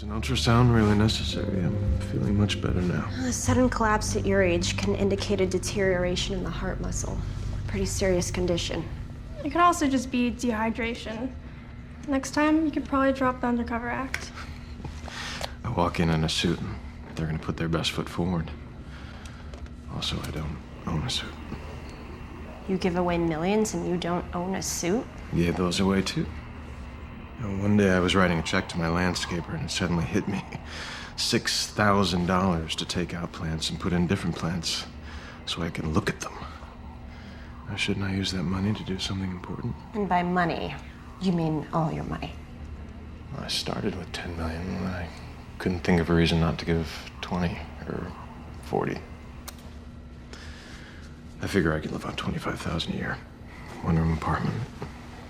Is an ultrasound really necessary? I'm feeling much better now. A sudden collapse at your age can indicate a deterioration in the heart muscle. Pretty serious condition. It could also just be dehydration. Next time, you could probably drop the undercover act. I walk in a suit and they're gonna put their best foot forward. Also, I don't own a suit. You give away millions and you don't own a suit? Gave those away too. One day I was writing a check to my landscaper and it suddenly hit me. $6,000 to take out plants and put in different plants so I can look at them. Now, shouldn't I use that money to do something important? And by money, you mean all your money? Well, I started with 10 million and I couldn't think of a reason not to give 20 or 40. I figure I could live on 25,000 a year. One-room apartment,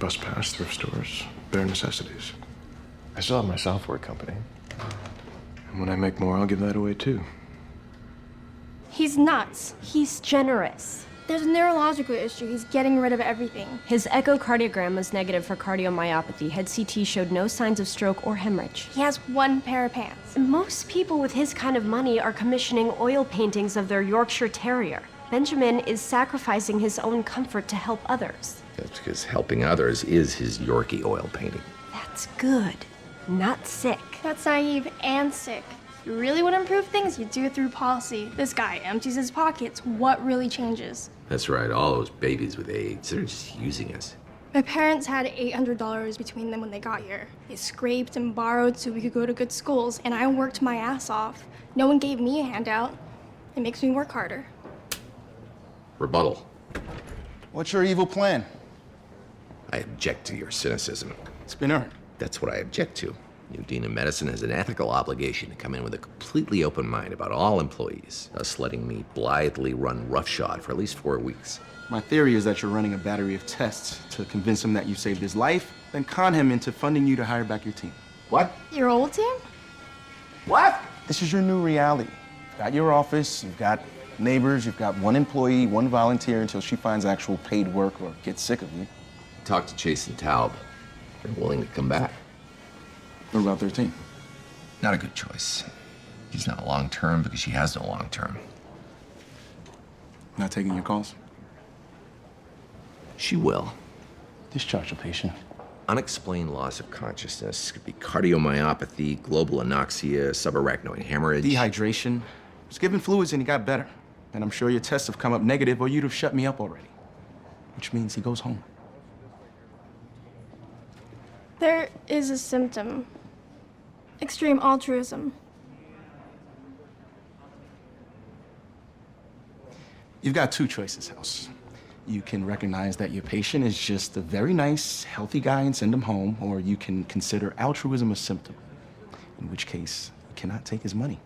bus pass, thrift stores, bare necessities. I still have my software company. And when I make more, I'll give that away too. He's nuts. He's generous. There's a neurological issue. He's getting rid of everything. His echocardiogram was negative for cardiomyopathy. Head CT showed no signs of stroke or hemorrhage. He has one pair of pants. Most people with his kind of money are commissioning oil paintings of their Yorkshire Terrier. Benjamin is sacrificing his own comfort to help others. That's because helping others is his Yorkie oil painting. That's good, not sick. That's naive and sick. If you really want to improve things, you do it through policy. This guy empties his pockets. What really changes? That's right, all those babies with AIDS, they're just using us. My parents had $800 between them when they got here. They scraped and borrowed so we could go to good schools, and I worked my ass off. No one gave me a handout. It makes me work harder. Rebuttal. What's your evil plan? I object to your cynicism. It's been earned. That's what I object to. New Dean of Medicine has an ethical obligation to come in with a completely open mind about all employees, thus letting me blithely run roughshod for at least 4 weeks. My theory is that you're running a battery of tests to convince him that you saved his life, then con him into funding you to hire back your team. What? Your old team? What? This is your new reality. You've got your office, you've got neighbors, you've got one employee, one volunteer until she finds actual paid work or gets sick of you. Talk to Chase and Taub. They're willing to come back. What about their team? Not a good choice. She's not long-term because she has no long-term. Not taking your calls? She will. Discharge the patient. Unexplained loss of consciousness could be cardiomyopathy, global anoxia, subarachnoid hemorrhage. Dehydration. Was given fluids and he got better. And I'm sure your tests have come up negative or you'd have shut me up already. Which means he goes home. There is a symptom. Extreme altruism. You've got two choices, House. You can recognize that your patient is just a very nice, healthy guy and send him home, or you can consider altruism a symptom, in which case you cannot take his money.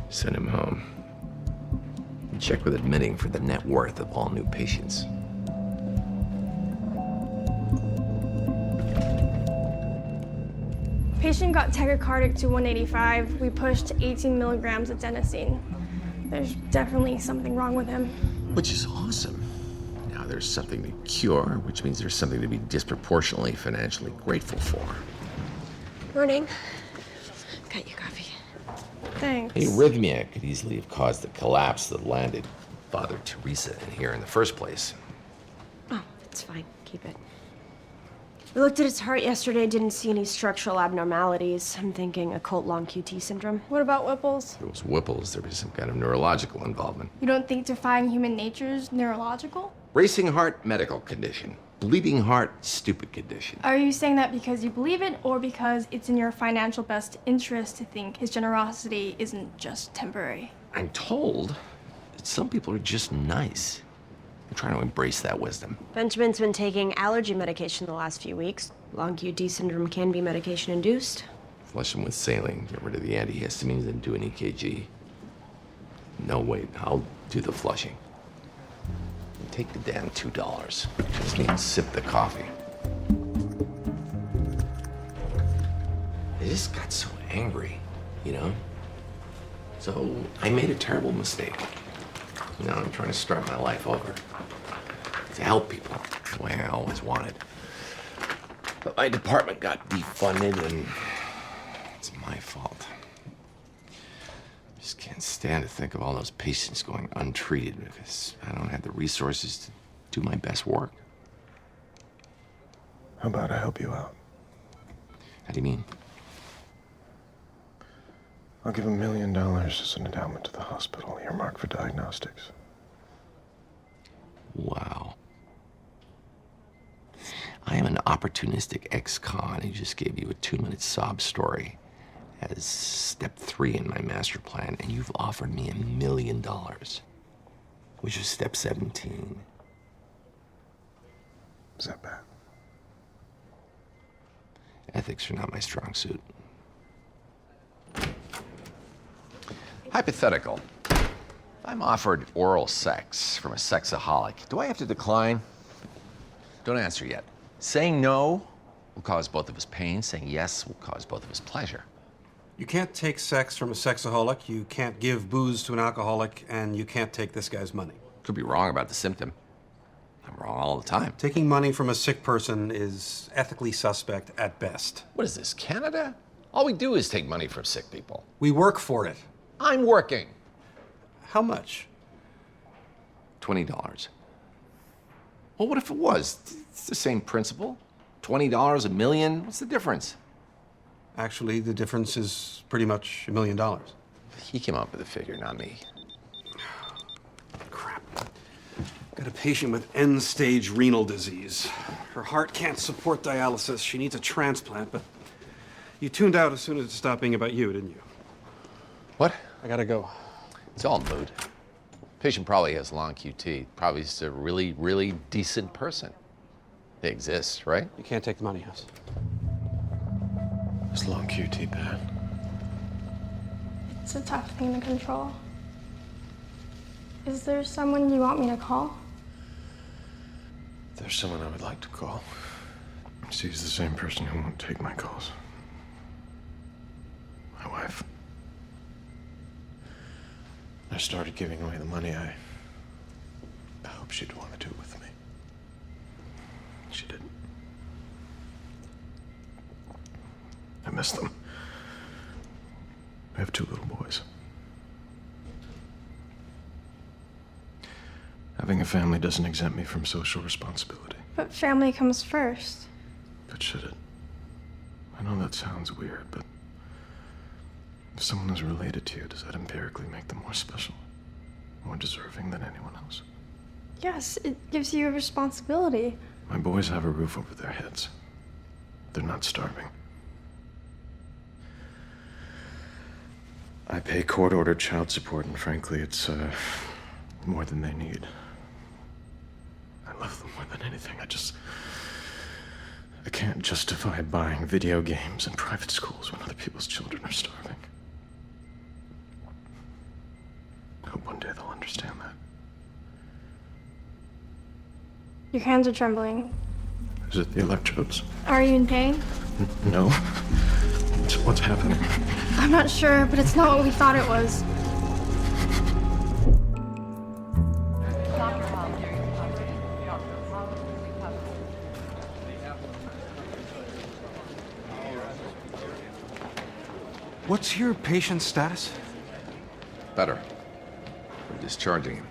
Send him home. And check with admitting for the net worth of all new patients. Patient got tachycardic to 185. We pushed 18 milligrams of adenosine. There's definitely something wrong with him. Which is awesome. Now there's something to cure, which means there's something to be disproportionately financially grateful for. Morning. Got your coffee. Thanks. Arrhythmia could easily have caused the collapse that landed Father Teresa in here in the first place. Oh, it's fine. Keep it. We looked at his heart yesterday, didn't see any structural abnormalities. I'm thinking occult long QT syndrome. What about Whipple's? If it was Whipple's, there was some kind of neurological involvement. You don't think defying human nature is neurological? Racing heart, medical condition. Bleeding heart, stupid condition. Are you saying that because you believe it, or because it's in your financial best interest to think his generosity isn't just temporary? I'm told that some people are just nice. I'm trying to embrace that wisdom. Benjamin's been taking allergy medication the last few weeks. Long QT syndrome can be medication-induced. Flush him with saline, get rid of the antihistamines, and do an EKG. No, wait, I'll do the flushing. And take the damn $2. Just need to sip the coffee. I just got so angry, you know? So I made a terrible mistake. Now I'm trying to start my life over. To help people, the way I always wanted. But my department got defunded, and it's my fault. I just can't stand to think of all those patients going untreated because I don't have the resources to do my best work. How about I help you out? How do you mean? I'll give $1 million as an endowment to the hospital, earmarked for diagnostics. Wow. I am an opportunistic ex-con who just gave you a 2-minute sob story as step 3 in my master plan, and you've offered me $1 million, which is step 17. Is that bad? Ethics are not my strong suit. Hypothetical. If I'm offered oral sex from a sexaholic, do I have to decline? Don't answer yet. Saying no will cause both of us pain. Saying yes will cause both of us pleasure. You can't take sex from a sexaholic, you can't give booze to an alcoholic, and you can't take this guy's money. Could be wrong about the symptom. I'm wrong all the time. Taking money from a sick person is ethically suspect at best. What is this, Canada? All we do is take money from sick people. We work for it. I'm working. How much? $20. Well, what if it was? It's the same principle. $20, $1 million, what's the difference? Actually, the difference is pretty much $1 million. He came up with the figure, not me. Crap. Got a patient with end-stage renal disease. Her heart can't support dialysis. She needs a transplant, but you tuned out as soon as it stopped being about you, didn't you? What? I gotta go. It's all mood. Patient probably has long QT. Probably is a really, really decent person. They exist, right? You can't take the money, House. Is long QT bad? It's a tough thing to control. Is there someone you want me to call? There's someone I would like to call. She's the same person who won't take my calls. My wife. I started giving away the money. I hope she'd want to do it with me. She didn't. I miss them. I have 2 little boys. Having a family doesn't exempt me from social responsibility. But family comes first. But should it? I know that sounds weird, but if someone is related to you, does that empirically make them more special? More deserving than anyone else? Yes, it gives you a responsibility. My boys have a roof over their heads. They're not starving. I pay court-ordered child support, and frankly, it's more than they need. I love them more than anything. I can't justify buying video games and private schools when other people's children are starving. I hope one day they'll understand that. Your hands are trembling. Is it the electrodes? Are you in pain? No. What's happening? I'm not sure, but it's not what we thought it was. What's your patient's status? Better. We're discharging him.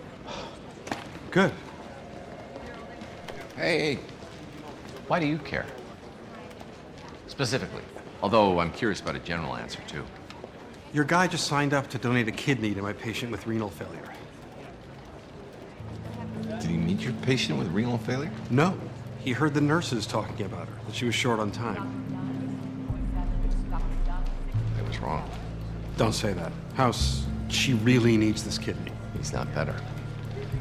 Good. Hey, why do you care? Specifically. Although I'm curious about a general answer, too. Your guy just signed up to donate a kidney to my patient with renal failure. Did he meet your patient with renal failure? No. He heard the nurses talking about her, that she was short on time. I was wrong. Don't say that. House, she really needs this kidney. He's not better.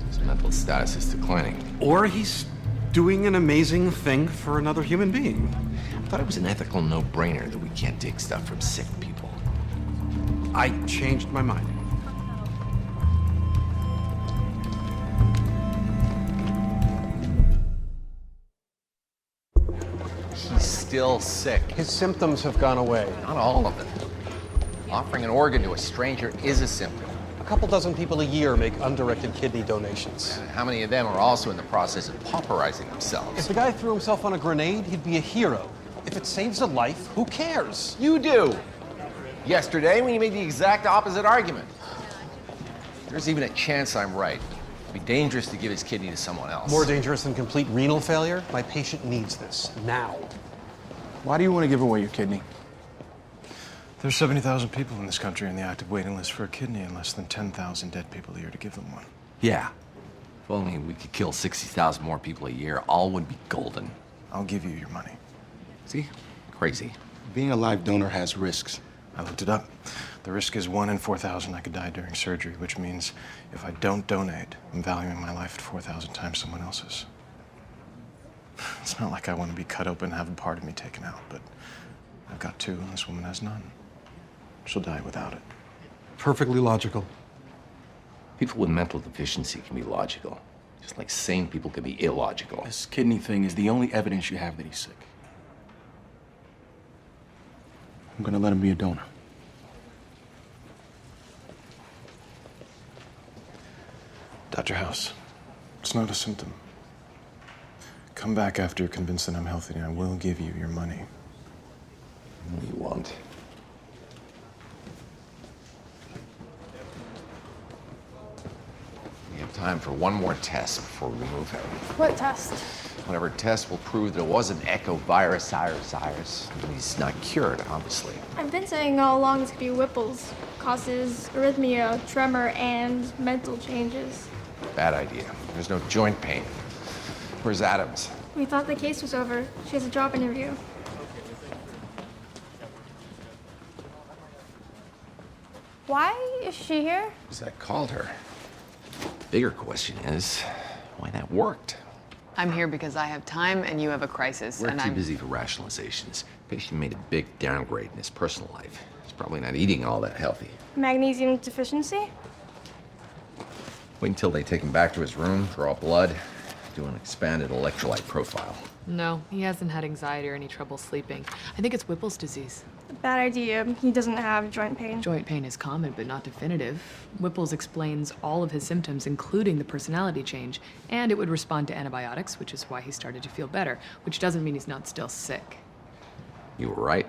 His mental status is declining. Or he's doing an amazing thing for another human being. I thought it was an ethical no-brainer that we can't take stuff from sick people. I changed my mind. He's still sick. His symptoms have gone away. Not all of them. Offering an organ to a stranger is a symptom. A couple dozen people a year make undirected kidney donations. And how many of them are also in the process of pauperizing If themselves? the guy threw himself on a grenade, he'd be a hero. If it saves a life, who cares? You do. Yesterday, when you made the exact opposite argument. There's even a chance I'm right. It'd be dangerous to give his kidney to someone else. More dangerous than complete renal failure? My patient needs this, now. Why do you want to give away your kidney? There's 70,000 people in this country on the active waiting list for a kidney and less than 10,000 dead people a year to give them one. Yeah. If only we could kill 60,000 more people a year, all would be golden. I'll give you your money. See? Crazy. Being a live donor has risks. I looked it up. The risk is 1 in 4,000 I could die during surgery, which means if I don't donate, I'm valuing my life at 4,000 times someone else's. It's not like I want to be cut open and have a part of me taken out, but I've got 2 and this woman has none. She'll die without it. Perfectly logical. People with mental deficiency can be logical, just like sane people can be illogical. This kidney thing is the only evidence you have that he's sick. I'm gonna let him be a donor. Dr. House, it's not a symptom. Come back after you're convinced that I'm healthy and I will give you your money. You won't. We have time for one more test before we move him. What test? Whatever test will prove that it was an echovirus, virus. He's not cured, obviously. I've been saying all along this could be Whipple's. Causes arrhythmia, tremor, and mental changes. Bad idea. There's no joint pain. Where's Adams? We thought the case was over. She has a job interview. Why is she here? Because I called her. Bigger question is, why that worked? I'm here because I have time and you have a crisis. We're and too I'm busy for rationalizations. Patient made a big downgrade in his personal life. He's probably not eating all that healthy. Magnesium deficiency? Wait until they take him back to his room, draw blood, do an expanded electrolyte profile. No, he hasn't had anxiety or any trouble sleeping. I think it's Whipple's disease. Bad idea. He doesn't have joint pain. Joint pain is common, but not definitive. Whipple's explains all of his symptoms, including the personality change, and it would respond to antibiotics, which is why he started to feel better, which doesn't mean he's not still sick. You were right.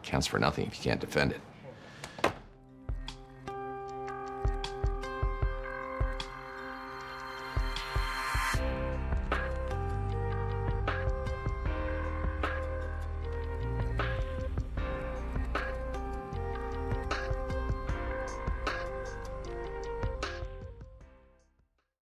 Counts for nothing if you can't defend it.